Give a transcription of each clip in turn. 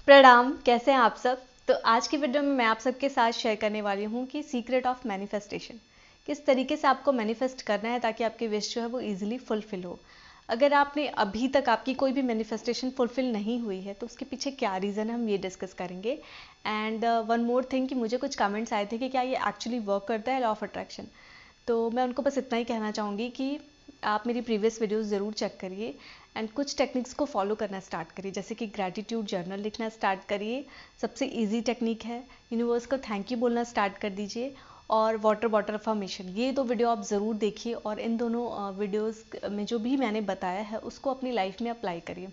प्रणाम, कैसे हैं आप सब। तो आज की वीडियो में मैं आप सबके साथ शेयर करने वाली हूँ कि सीक्रेट ऑफ मैनिफेस्टेशन, किस तरीके से आपको मैनिफेस्ट करना है ताकि आपकी विश जो है वो इजीली फुलफिल हो। अगर आपने अभी तक आपकी कोई भी मैनिफेस्टेशन फुलफिल नहीं हुई है तो उसके पीछे क्या रीज़न है हम ये डिस्कस करेंगे। एंड वन मोर थिंग कि मुझे कुछ कमेंट्स आए थे कि क्या ये एक्चुअली वर्क करता है लॉ ऑफ अट्रैक्शन। तो मैं उनको बस इतना ही कहना चाहूँगी कि आप मेरी प्रीवियस वीडियोस ज़रूर चेक करिए एंड कुछ टेक्निक्स को फॉलो करना स्टार्ट करिए, जैसे कि ग्रैटिट्यूड जर्नल लिखना स्टार्ट करिए। सबसे इजी टेक्निक है। यूनिवर्स को थैंक यू बोलना स्टार्ट कर दीजिए। और वाटर वाटर अफर्मेशन, ये दो वीडियो आप ज़रूर देखिए और इन दोनों वीडियोस में जो भी मैंने बताया है उसको अपनी लाइफ में अप्लाई करिए।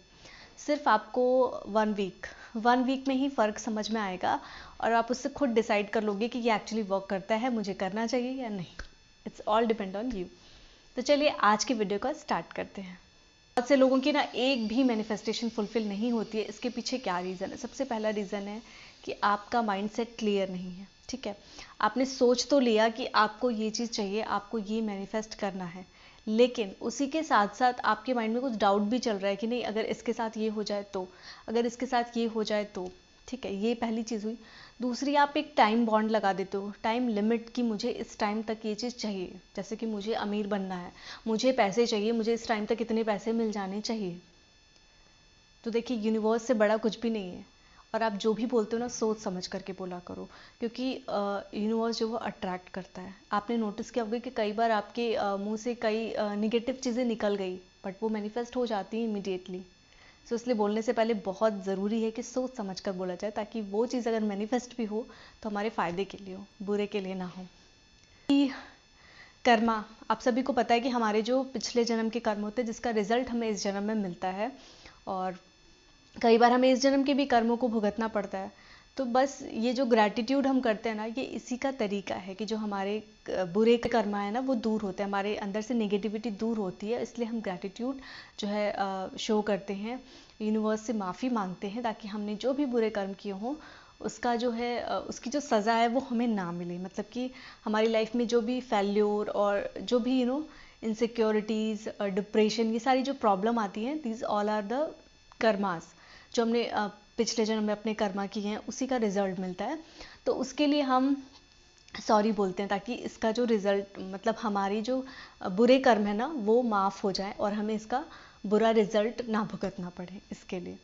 सिर्फ आपको वन वीक में ही फ़र्क समझ में आएगा और आप उससे खुद डिसाइड कर लोगे कि ये एक्चुअली वर्क करता है, मुझे करना चाहिए या नहीं। It's all depend on you. तो चलिए आज की वीडियो का स्टार्ट करते हैं। बहुत से लोगों की ना एक भी मैनिफेस्टेशन फुलफिल नहीं होती है। इसके पीछे क्या रीज़न है? सबसे पहला रीज़न है कि आपका माइंडसेट क्लियर नहीं है। ठीक है, आपने सोच तो लिया कि आपको ये चीज़ चाहिए, आपको ये मैनिफेस्ट करना है, लेकिन उसी के साथ साथ आपके माइंड में कुछ डाउट भी चल रहा है कि नहीं, अगर इसके साथ ये हो जाए तो, अगर इसके साथ ये हो जाए तो। ठीक है, ये पहली चीज़ हुई। दूसरी, आप एक टाइम बॉन्ड लगा देते हो, टाइम लिमिट, कि मुझे इस टाइम तक ये चीज़ चाहिए। जैसे कि मुझे अमीर बनना है, मुझे पैसे चाहिए, मुझे इस टाइम तक इतने पैसे मिल जाने चाहिए। तो देखिए, यूनिवर्स से बड़ा कुछ भी नहीं है। और आप जो भी बोलते हो ना, सोच समझ करके बोला करो, क्योंकि यूनिवर्स जो वो अट्रैक्ट करता है। आपने नोटिस किया होगा कि कई बार आपके मुंह से कई निगेटिव चीज़ें निकल गई, बट वो मैनिफेस्ट हो जाती हैं इमीडिएटली। सो इसलिए बोलने से पहले बहुत ज़रूरी है कि सोच समझ कर बोला जाए, ताकि वो चीज़ अगर मैनिफेस्ट भी हो तो हमारे फ़ायदे के लिए हो, बुरे के लिए ना हो। कर्मा, आप सभी को पता है कि हमारे जो पिछले जन्म के कर्म होते हैं, जिसका रिजल्ट हमें इस जन्म में मिलता है। और कई बार हमें इस जन्म के भी कर्मों को भुगतना पड़ता है। तो बस ये जो ग्रैटिट्यूड हम करते हैं ना, ये इसी का तरीका है कि जो हमारे बुरे कर्म है ना वो दूर होते हैं, हमारे अंदर से नेगेटिविटी दूर होती है। इसलिए हम ग्रैटिट्यूड जो है शो करते हैं, यूनिवर्स से माफ़ी मांगते हैं, ताकि हमने जो भी बुरे कर्म किए हों उसका जो है उसकी जो सज़ा है वो हमें ना मिले। मतलब कि हमारी लाइफ में जो भी फेल्योर और जो भी इनसिक्योरिटीज़, डिप्रेशन, ये सारी जो प्रॉब्लम आती हैं, these all are the karmas, जो हमने पिछले जन्म में अपने कर्मा किए हैं उसी का रिजल्ट मिलता है। तो उसके लिए हम सॉरी बोलते हैं, ताकि इसका जो रिजल्ट, मतलब हमारी जो बुरे कर्म है ना वो माफ़ हो जाए और हमें इसका बुरा रिजल्ट ना भुगतना पड़े, इसके लिए।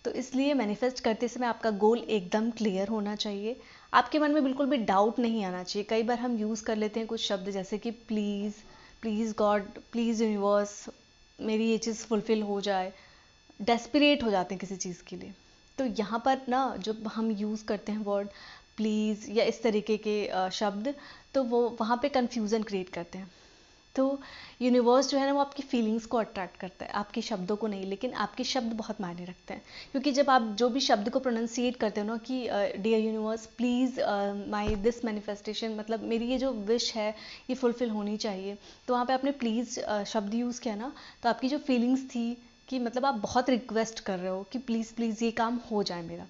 तो इसलिए मैनिफेस्ट करते समय आपका गोल एकदम क्लियर होना चाहिए। आपके मन में बिल्कुल भी डाउट नहीं आना चाहिए। कई बार हम यूज़ कर लेते हैं कुछ शब्द, जैसे कि please, please God, please universe, मेरी ये चीज़ फुलफिल हो जाए। डेस्परेट हो जाते हैं किसी चीज़ के लिए। तो यहाँ पर ना जब हम यूज़ करते हैं वर्ड प्लीज़ या इस तरीके के शब्द, तो वो वहाँ पे कन्फ्यूज़न क्रिएट करते हैं। तो यूनिवर्स जो है ना वो आपकी फीलिंग्स को अट्रैक्ट करता है, आपके शब्दों को नहीं। लेकिन आपके शब्द बहुत मायने रखते हैं, क्योंकि जब आप जो भी शब्द को प्रोनाउंसिएट करते हो ना कि dear universe please my this manifestation, मतलब मेरी ये जो विश है ये फुलफिल होनी चाहिए, तो वहाँ पे आपने प्लीज़ शब्द यूज़ किया ना, तो आपकी जो फीलिंग्स थी कि मतलब आप बहुत रिक्वेस्ट कर रहे हो कि प्लीज़ प्लीज़ ये काम हो जाए मेरा,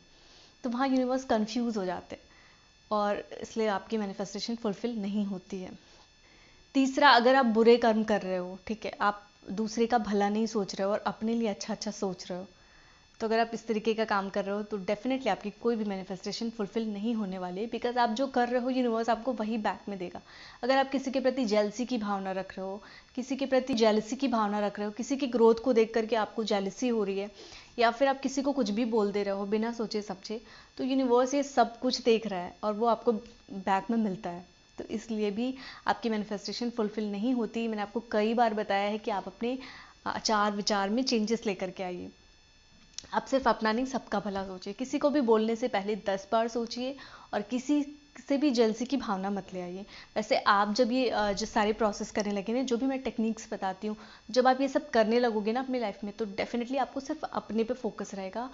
तो वहाँ यूनिवर्स कंफ्यूज हो जाते हैं और इसलिए आपकी मैनिफेस्टेशन फुलफिल नहीं होती है। तीसरा, अगर आप बुरे कर्म कर रहे हो, ठीक है, आप दूसरे का भला नहीं सोच रहे हो और अपने लिए अच्छा अच्छा सोच रहे हो, तो अगर आप इस तरीके का काम कर रहे हो तो डेफिनेटली आपकी कोई भी मैनिफेस्टेशन फुलफिल नहीं होने वाली है। बिकॉज आप जो कर रहे हो यूनिवर्स आपको वही बैक में देगा। अगर आप किसी के प्रति जेलसी की भावना रख रहे हो, किसी के प्रति जेलसी की भावना रख रहे हो, किसी की ग्रोथ को देख करके आपको जेलसी हो रही है, या फिर आप किसी को कुछ भी बोल दे रहे हो बिना सोचे समझे, तो यूनिवर्स ये सब कुछ देख रहा है और वो आपको बैक में मिलता है। तो इसलिए भी आपकी मैनिफेस्टेशन फुलफिल नहीं होती। मैंने आपको कई बार बताया है कि आप अपने आचार विचार में चेंजेस लेकर के आइए। आप सिर्फ अपना नहीं, सबका भला सोचिए। किसी को भी बोलने से पहले 10 बार सोचिए और किसी से भी जलसी की भावना मत ले आइए। वैसे आप जब ये जो सारे प्रोसेस करने लगे ना, जो भी मैं टेक्निक्स बताती हूँ, जब आप ये सब करने लगोगे ना अपनी लाइफ में, तो डेफिनेटली आपको सिर्फ अपने पे फोकस रहेगा।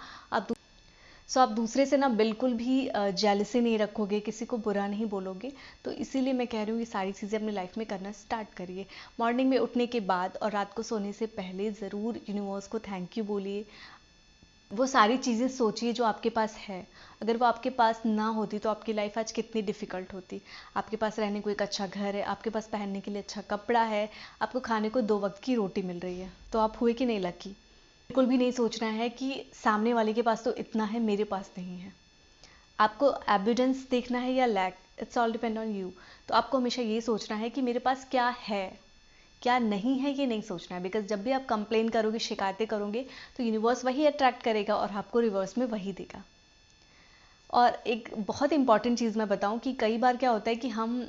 आप दूसरे से ना बिल्कुल भी जेलसी नहीं रखोगे, किसी को बुरा नहीं बोलोगे। तो इसीलिए मैं कह रही हूँ ये सारी चीज़ें अपनी लाइफ में करना स्टार्ट करिए। मॉर्निंग में उठने के बाद और रात को सोने से पहले ज़रूर यूनिवर्स को थैंक यू बोलिए। वो सारी चीज़ें सोचिए जो आपके पास है। अगर वो आपके पास ना होती तो आपकी लाइफ आज कितनी डिफ़िकल्ट होती। आपके पास रहने को एक अच्छा घर है, आपके पास पहनने के लिए अच्छा कपड़ा है, आपको खाने को 2 वक्त की रोटी मिल रही है, तो आप हुए कि नहीं लकी। बिल्कुल भी नहीं सोचना है कि सामने वाले के पास तो इतना है, मेरे पास नहीं है। आपको एविडेंस देखना है या luck, it's all depend on you. तो आपको हमेशा ये सोचना है कि मेरे पास क्या है, क्या नहीं है, ये नहीं सोचना है। बिकॉज जब भी आप कंप्लेन करोगे, शिकायतें करोगे, तो यूनिवर्स वही अट्रैक्ट करेगा और आपको रिवर्स में वही देगा। और एक बहुत इंपॉर्टेंट चीज़ मैं बताऊं कि कई बार क्या होता है कि हम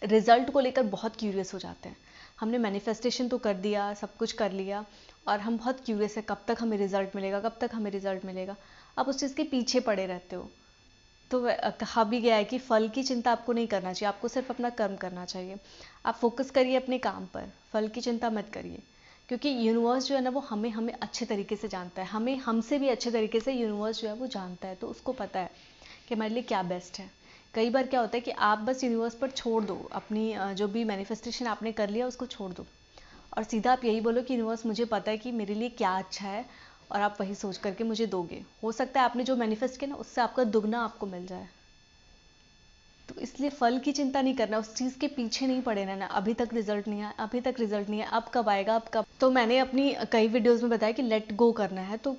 रिजल्ट को लेकर बहुत क्यूरियस हो जाते हैं। हमने मैनिफेस्टेशन तो कर दिया, सब कुछ कर लिया, और हम बहुत क्यूरियस है कब तक हमें रिजल्ट मिलेगा, कब तक हमें रिजल्ट मिलेगा। आप उस चीज़ के पीछे पड़े रहते हो। तो कहा भी गया है कि फल की चिंता आपको नहीं करना चाहिए, आपको सिर्फ अपना कर्म करना चाहिए। आप फोकस करिए अपने काम पर, फल की चिंता मत करिए। क्योंकि यूनिवर्स जो है ना, वो हमें हमें अच्छे तरीके से जानता है, हमें हमसे भी अच्छे तरीके से यूनिवर्स जो है वो जानता है। तो उसको पता है कि हमारे लिए क्या बेस्ट है। कई बार क्या होता है कि आप बस यूनिवर्स पर छोड़ दो अपनी जो भी मैनिफेस्टेशन आपने कर लिया उसको छोड़ दो, और सीधा आप यही बोलो कि यूनिवर्स मुझे पता है कि मेरे लिए क्या अच्छा है, और आप वही सोच करके मुझे दोगे। हो सकता है आपने जो मैनिफेस्ट किया ना, उससे आपका दुगना आपको मिल जाए। तो इसलिए फल की चिंता नहीं करना, उस चीज़ के पीछे नहीं पड़े रहना, अभी तक रिजल्ट नहीं आया, अभी तक रिजल्ट नहीं है, अब कब आएगा, अब कब। तो मैंने अपनी कई वीडियोस में बताया कि लेट गो करना है। तो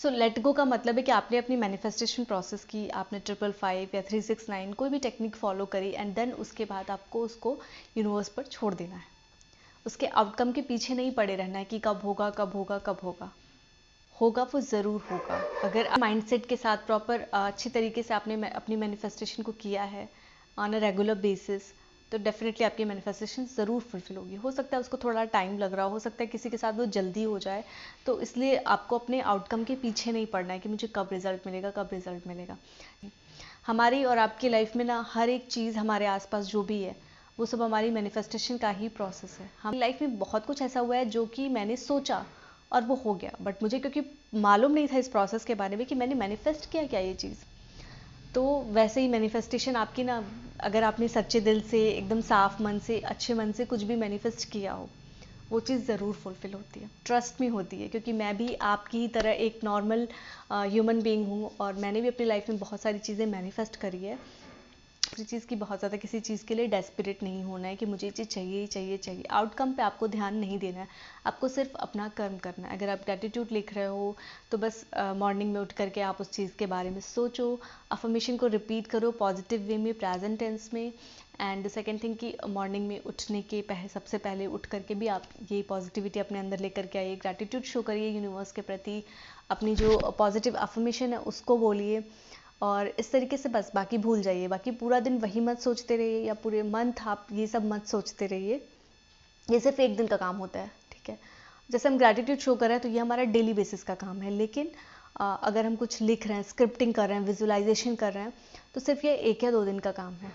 लेट गो का मतलब है कि आपने अपनी मैनिफेस्टेशन प्रोसेस की, आपने 555 या 369 कोई भी टेक्निक फॉलो करी, एंड देन उसके बाद आपको उसको यूनिवर्स पर छोड़ देना है। उसके आउटकम के पीछे नहीं पड़े रहना है कि कब होगा, कब होगा, कब होगा। होगा, वो ज़रूर होगा। अगर माइंडसेट के साथ प्रॉपर अच्छी तरीके से आपने अपनी मैनिफेस्टेशन को किया है ऑन अ रेगुलर बेसिस, तो डेफिनेटली आपकी मैनिफेस्टेशन ज़रूर फुलफिल होगी। हो सकता है उसको थोड़ा टाइम लग रहा हो सकता है किसी के साथ वो जल्दी हो जाए। तो इसलिए आपको अपने आउटकम के पीछे नहीं पड़ना है कि मुझे कब रिजल्ट मिलेगा, कब रिजल्ट मिलेगा। हमारी और आपकी लाइफ में ना हर एक चीज़ हमारे आसपास जो भी है, वो सब हमारी मैनिफेस्टेशन का ही प्रोसेस है। हमारी लाइफ में बहुत कुछ ऐसा हुआ है जो कि मैंने सोचा और वो हो गया, बट मुझे क्योंकि मालूम नहीं था इस प्रोसेस के बारे में कि मैंने मैनिफेस्ट किया क्या ये चीज़। तो वैसे ही मैनिफेस्टेशन आपकी ना, अगर आपने सच्चे दिल से, एकदम साफ मन से, अच्छे मन से कुछ भी मैनिफेस्ट किया हो, वो चीज़ ज़रूर फुलफिल होती है, ट्रस्ट में होती है। क्योंकि मैं भी आपकी ही तरह एक नॉर्मल ह्यूमन बीइंग हूँ, और मैंने भी अपनी लाइफ में बहुत सारी चीज़ें मैनिफेस्ट करी है। किसी चीज़ की बहुत ज़्यादा किसी चीज़ के लिए डेस्परेट नहीं होना है कि मुझे ये चीज़ चाहिए ही चाहिए चाहिए। आउटकम पे आपको ध्यान नहीं देना है, आपको सिर्फ अपना कर्म करना है। अगर आप ग्रेटिट्यूड लिख रहे हो, तो बस मॉर्निंग में उठ करके आप उस चीज़ के बारे में सोचो, अफर्मेशन को रिपीट करो पॉजिटिव वे में, प्रेजेंट टेंस में। एंड सेकेंड थिंग कि मॉर्निंग में उठने के सबसे पहले उठ करके भी आप ये पॉजिटिविटी अपने अंदर लेकर के आइए, ग्रेटिट्यूड शो करिए यूनिवर्स के प्रति, अपनी जो पॉजिटिव अफर्मेशन है उसको बोलिए। और इस तरीके से बस बाकी भूल जाइए, बाकी पूरा दिन वही मत सोचते रहिए, या पूरे मंथ आप ये सब मत सोचते रहिए। ये सिर्फ एक दिन का काम होता है, ठीक है। जैसे हम ग्रैटिट्यूड शो कर रहे हैं तो ये हमारा डेली बेसिस का काम है, लेकिन अगर हम कुछ लिख रहे हैं, स्क्रिप्टिंग कर रहे हैं, विजुअलाइजेशन कर रहे हैं, तो सिर्फ ये 1 या 2 दिन का काम है।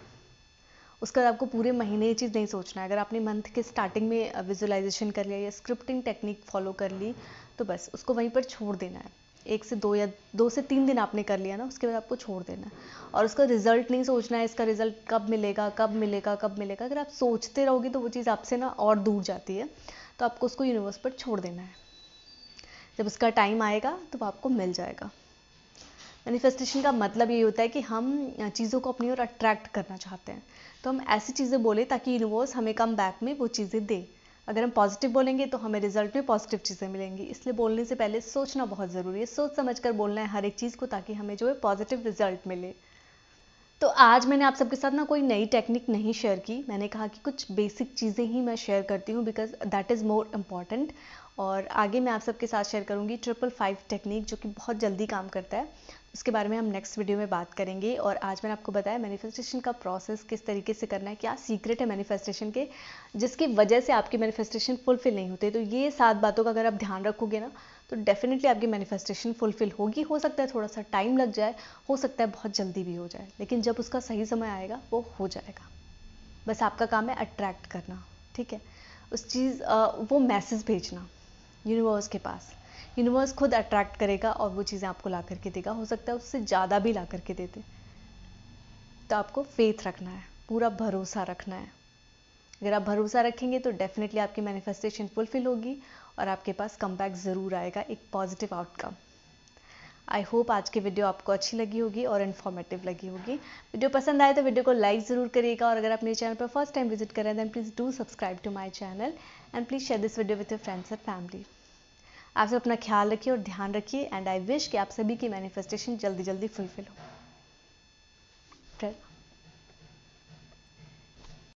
उसके बाद आपको पूरे महीने ये चीज़ नहीं सोचना है। अगर आपने मंथ के स्टार्टिंग में विजुअलाइजेशन कर लिया या स्क्रिप्टिंग टेक्निक फॉलो कर ली, तो बस उसको वहीं पर छोड़ देना है। 1 से 2 या 2 से 3 दिन आपने कर लिया ना, उसके बाद आपको छोड़ देना है। और उसका रिजल्ट नहीं सोचना है, इसका रिजल्ट कब मिलेगा, कब मिलेगा, कब मिलेगा। अगर आप सोचते रहोगे तो वो चीज़ आपसे ना और दूर जाती है। तो आपको उसको यूनिवर्स पर छोड़ देना है। जब उसका टाइम आएगा तो वो आपको मिल जाएगा। मैनिफेस्टेशन का मतलब ये होता है कि हम चीज़ों को अपनी ओर अट्रैक्ट करना चाहते हैं, तो हम ऐसी चीज़ें बोले ताकि यूनिवर्स हमें कम बैक में वो चीज़ें दे। अगर हम पॉजिटिव बोलेंगे तो हमें रिजल्ट में पॉजिटिव चीज़ें मिलेंगी। इसलिए बोलने से पहले सोचना बहुत ज़रूरी है, सोच समझ कर बोलना है हर एक चीज़ को, ताकि हमें जो है पॉजिटिव रिजल्ट मिले। तो आज मैंने आप सबके साथ ना कोई नई टेक्निक नहीं शेयर की, मैंने कहा कि कुछ बेसिक चीज़ें ही मैं शेयर करती हूँ, because that is more important. और आगे मैं आप सबके साथ शेयर करूँगी 555 टेक्निक, जो कि बहुत जल्दी काम करता है। उसके बारे में हम नेक्स्ट वीडियो में बात करेंगे। और आज मैंने आपको बताया मैनिफेस्टेशन का प्रोसेस किस तरीके से करना है, क्या सीक्रेट है मैनिफेस्टेशन के, जिसकी वजह से आपकी मैनिफेस्टेशन फुलफिल नहीं होते। तो ये 7 बातों का अगर आप ध्यान रखोगे ना, तो डेफिनेटली आपकी मैनिफेस्टेशन फुलफिल होगी। हो सकता है थोड़ा सा टाइम लग जाए, हो सकता है बहुत जल्दी भी हो जाए, लेकिन जब उसका सही समय आएगा वो हो जाएगा। बस आपका काम है अट्रैक्ट करना, ठीक है। उस चीज़ वो मैसेज भेजना यूनिवर्स के पास। यूनिवर्स खुद अट्रैक्ट करेगा और वो चीज़ें आपको ला करके देगा। हो सकता है उससे ज़्यादा भी ला करके दे दे। तो आपको फेथ रखना है, पूरा भरोसा रखना है। अगर आप भरोसा रखेंगे तो डेफिनेटली आपकी मैनिफेस्टेशन फुलफिल होगी और आपके पास कमबैक ज़रूर आएगा, एक पॉजिटिव आउटकम। आई होप आज की वीडियो आपको अच्छी लगी होगी और इन्फॉर्मेटिव लगी होगी। वीडियो पसंद आए तो वीडियो को लाइक ज़रूर करिएगा, और अगर आप मेरे चैनल पर फर्स्ट टाइम विजिट करें then please do subscribe to my channel, and please share this video with your friends and family. आप सब अपना ख्याल रखिए और ध्यान रखिए, एंड आई विश कि आप सभी की मैनिफेस्टेशन जल्दी जल्दी फुलफिल हो।